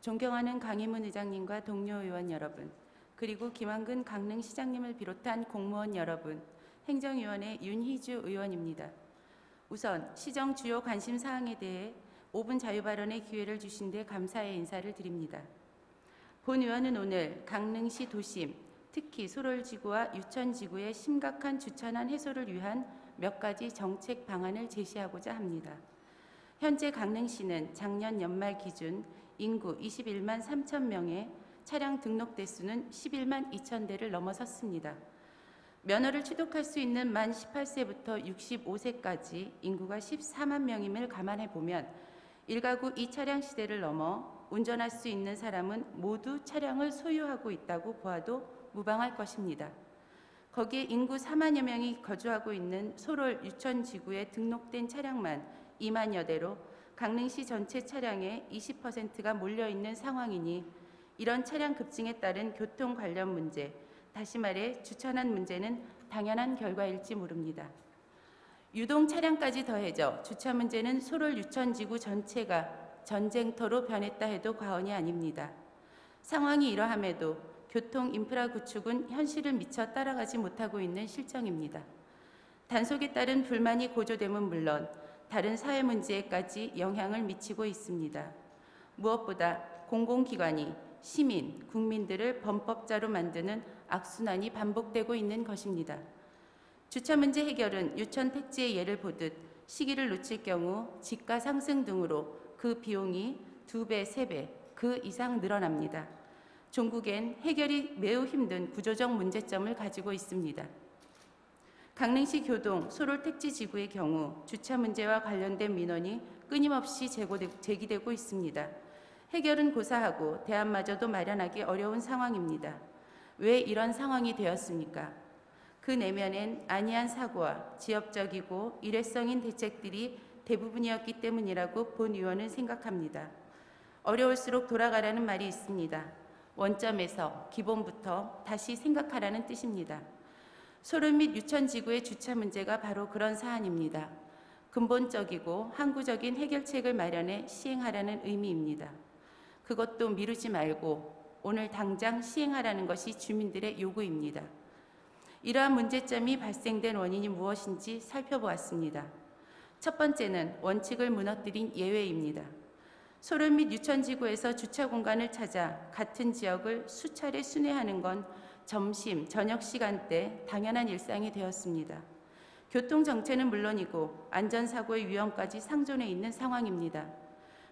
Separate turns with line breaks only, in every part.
존경하는 강희문 의장님과 동료 의원 여러분, 그리고 김한근 강릉시장님을 비롯한 공무원 여러분, 행정위원회 윤희주 의원입니다. 우선 시정 주요 관심 사항에 대해 5분 자유발언의 기회를 주신 데 감사의 인사를 드립니다. 본 의원은 오늘 강릉시 도심, 특히 소롤지구와 유천지구의 심각한 주차난 해소를 위한 몇 가지 정책 방안을 제시하고자 합니다. 현재 강릉시는 작년 연말 기준 인구 21만 3천 명의 차량 등록 대수는 11만 2천 대를 넘어섰습니다. 면허를 취득할 수 있는 만 18세부터 65세까지 인구가 14만 명임을 감안해 보면 1가구 2차량 시대를 넘어 운전할 수 있는 사람은 모두 차량을 소유하고 있다고 보아도 무방할 것입니다. 거기에 인구 4만여 명이 거주하고 있는 소롤 유천지구에 등록된 차량만 2만여 대로 강릉시 전체 차량의 20%가 몰려있는 상황이니 이런 차량 급증에 따른 교통 관련 문제, 다시 말해 주차난 문제는 당연한 결과일지 모릅니다. 유동 차량까지 더해져 주차 문제는 소롤 유천지구 전체가 전쟁터로 변했다 해도 과언이 아닙니다. 상황이 이러함에도 교통 인프라 구축은 현실을 미처 따라가지 못하고 있는 실정입니다. 단속에 따른 불만이 고조됨은 물론 다른 사회 문제에까지 영향을 미치고 있습니다. 무엇보다 공공기관이 시민, 국민들을 범법자로 만드는 악순환이 반복되고 있는 것입니다. 주차 문제 해결은 유천 택지의 예를 보듯 시기를 놓칠 경우 집가 상승 등으로 그 비용이 2배, 3배, 그 이상 늘어납니다. 종국엔 해결이 매우 힘든 구조적 문제점을 가지고 있습니다. 강릉시 교동 소롤 택지지구의 경우 주차 문제와 관련된 민원이 끊임없이 제기되고 있습니다. 해결은 고사하고 대안마저도 마련하기 어려운 상황입니다. 왜 이런 상황이 되었습니까? 그 내면엔 안이한 사고와 지역적이고 일회성인 대책들이 대부분이었기 때문이라고 본 의원은 생각합니다. 어려울수록 돌아가라는 말이 있습니다. 원점에서 기본부터 다시 생각하라는 뜻입니다. 소롤 및 유천지구의 주차 문제가 바로 그런 사안입니다. 근본적이고 항구적인 해결책을 마련해 시행하라는 의미입니다. 그것도 미루지 말고 오늘 당장 시행하라는 것이 주민들의 요구입니다. 이러한 문제점이 발생된 원인이 무엇인지 살펴보았습니다. 첫 번째는 원칙을 무너뜨린 예외입니다. 소롤 및 유천지구에서 주차 공간을 찾아 같은 지역을 수차례 순회하는 건 점심, 저녁 시간대 당연한 일상이 되었습니다. 교통정체는 물론이고 안전사고의 위험까지 상존해 있는 상황입니다.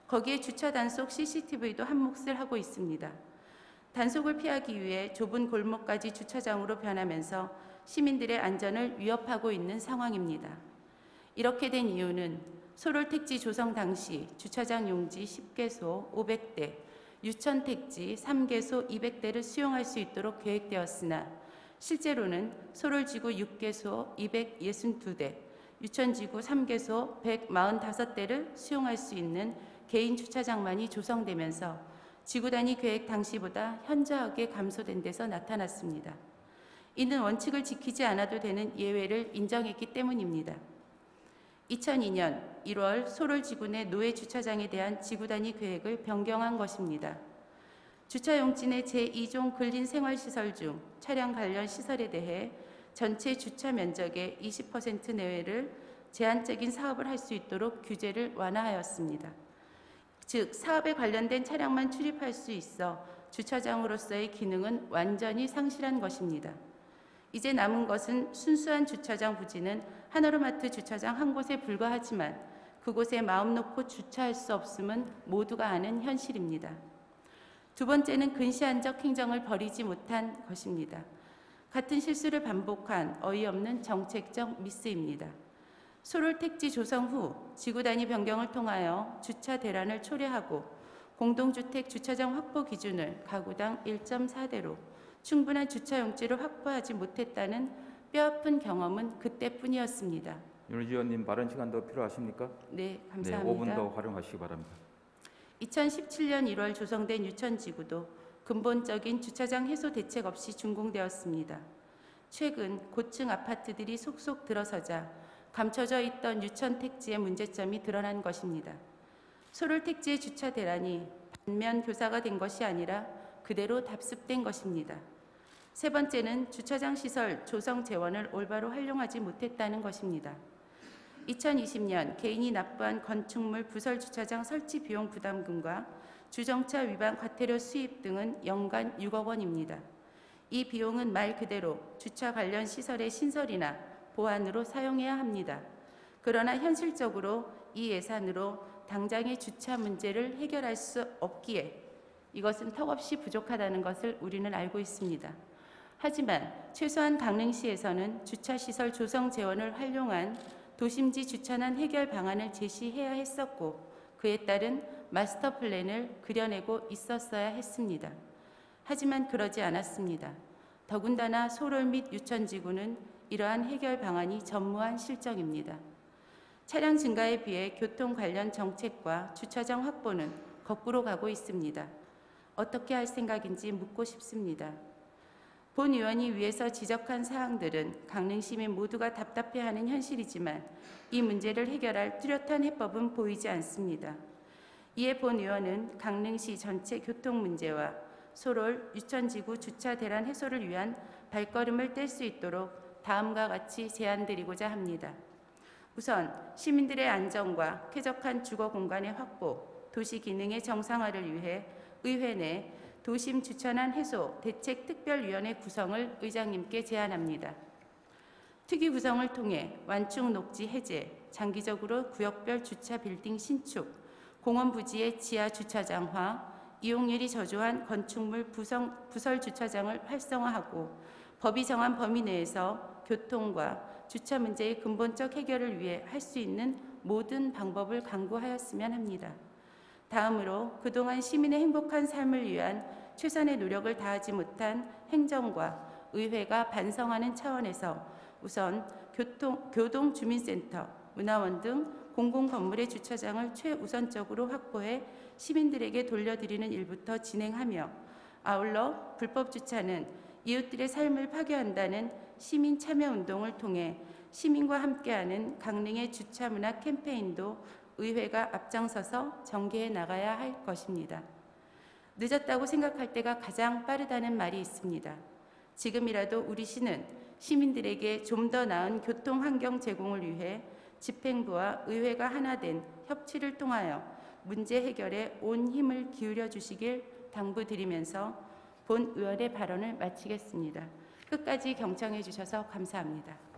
거기에 주차 단속 CCTV도 한 몫을 하고 있습니다. 단속을 피하기 위해 좁은 골목까지 주차장으로 변하면서 시민들의 안전을 위협하고 있는 상황입니다. 이렇게 된 이유는 소롤 택지 조성 당시 주차장 용지 10개소 500대, 유천 택지 3개소 200대를 수용할 수 있도록 계획되었으나 실제로는 소롤지구 6개소 262대, 유천지구 3개소 145대를 수용할 수 있는 개인 주차장만이 조성되면서 지구 단위 계획 당시보다 현저하게 감소된 데서 나타났습니다. 이는 원칙을 지키지 않아도 되는 예외를 인정했기 때문입니다. 2002년 1월 소롤지구 내 노예 주차장에 대한 지구 단위 계획을 변경한 것입니다. 주차용지 내 제2종 근린생활시설 중 차량 관련 시설에 대해 전체 주차 면적의 20% 내외를 제한적인 사업을 할 수 있도록 규제를 완화하였습니다. 즉, 사업에 관련된 차량만 출입할 수 있어 주차장으로서의 기능은 완전히 상실한 것입니다. 이제 남은 것은 순수한 주차장 부지는 하나로마트 주차장 한 곳에 불과하지만 그곳에 마음 놓고 주차할 수 없음은 모두가 아는 현실입니다. 두 번째는 근시안적 행정을 버리지 못한 것입니다. 같은 실수를 반복한 어이없는 정책적 미스입니다. 소롤 택지 조성 후 지구 단위 변경을 통하여 주차 대란을 초래하고 공동주택 주차장 확보 기준을 가구당 1.4대로 충분한 주차 용지를 확보하지 못했다는 뼈아픈 경험은 그때뿐이었습니다.
윤희주 의원님 발언 시간 더 필요하십니까?
네, 감사합니다.
네, 5분 더 활용하시기 바랍니다.
2017년 1월 조성된 유천지구도 근본적인 주차장 해소 대책 없이 준공되었습니다. 최근 고층 아파트들이 속속 들어서자 감춰져 있던 유천 택지의 문제점이 드러난 것입니다. 소롤 택지의 주차 대란이 반면 교사가 된 것이 아니라 그대로 답습된 것입니다. 세 번째는 주차장 시설 조성 재원을 올바로 활용하지 못했다는 것입니다. 2020년 개인이 납부한 건축물 부설 주차장 설치 비용 부담금과 주정차 위반 과태료 수입 등은 연간 6억 원입니다. 이 비용은 말 그대로 주차 관련 시설의 신설이나 보완으로 사용해야 합니다. 그러나 현실적으로 이 예산으로 당장의 주차 문제를 해결할 수 없기에 이것은 턱없이 부족하다는 것을 우리는 알고 있습니다. 하지만 최소한 강릉시에서는 주차시설 조성 재원을 활용한 도심지 주차난 해결 방안을 제시해야 했었고 그에 따른 마스터 플랜을 그려내고 있었어야 했습니다. 하지만 그러지 않았습니다. 더군다나 소롤 및 유천지구는 이러한 해결 방안이 전무한 실정입니다. 차량 증가에 비해 교통 관련 정책과 주차장 확보는 거꾸로 가고 있습니다. 어떻게 할 생각인지 묻고 싶습니다. 본 의원이 위에서 지적한 사항들은 강릉 시민 모두가 답답해하는 현실이지만 이 문제를 해결할 뚜렷한 해법은 보이지 않습니다. 이에 본 의원은 강릉시 전체 교통 문제와 소롤, 유천지구 주차 대란 해소를 위한 발걸음을 뗄 수 있도록 다음과 같이 제안드리고자 합니다. 우선 시민들의 안전과 쾌적한 주거 공간의 확보, 도시 기능의 정상화를 위해 의회 내 도심 주차난 해소 대책특별위원회 구성을 의장님께 제안합니다. 특위 구성을 통해 완충 녹지 해제, 장기적으로 구역별 주차 빌딩 신축, 공원 부지의 지하 주차장화, 이용률이 저조한 건축물 부설 주차장을 활성화하고 법이 정한 범위 내에서 교통과 주차 문제의 근본적 해결을 위해 할 수 있는 모든 방법을 강구하였으면 합니다. 다음으로 그동안 시민의 행복한 삶을 위한 최선의 노력을 다하지 못한 행정과 의회가 반성하는 차원에서 우선 교동주민센터, 문화원 등 공공건물의 주차장을 최우선적으로 확보해 시민들에게 돌려드리는 일부터 진행하며 아울러 불법 주차는 이웃들의 삶을 파괴한다는 시민 참여 운동을 통해 시민과 함께하는 강릉의 주차 문화 캠페인도 의회가 앞장서서 전개해 나가야 할 것입니다. 늦었다고 생각할 때가 가장 빠르다는 말이 있습니다. 지금이라도 우리 시는 시민들에게 좀 더 나은 교통 환경 제공을 위해 집행부와 의회가 하나 된 협치를 통하여 문제 해결에 온 힘을 기울여 주시길 당부드리면서 본 의원의 발언을 마치겠습니다. 끝까지 경청해 주셔서 감사합니다.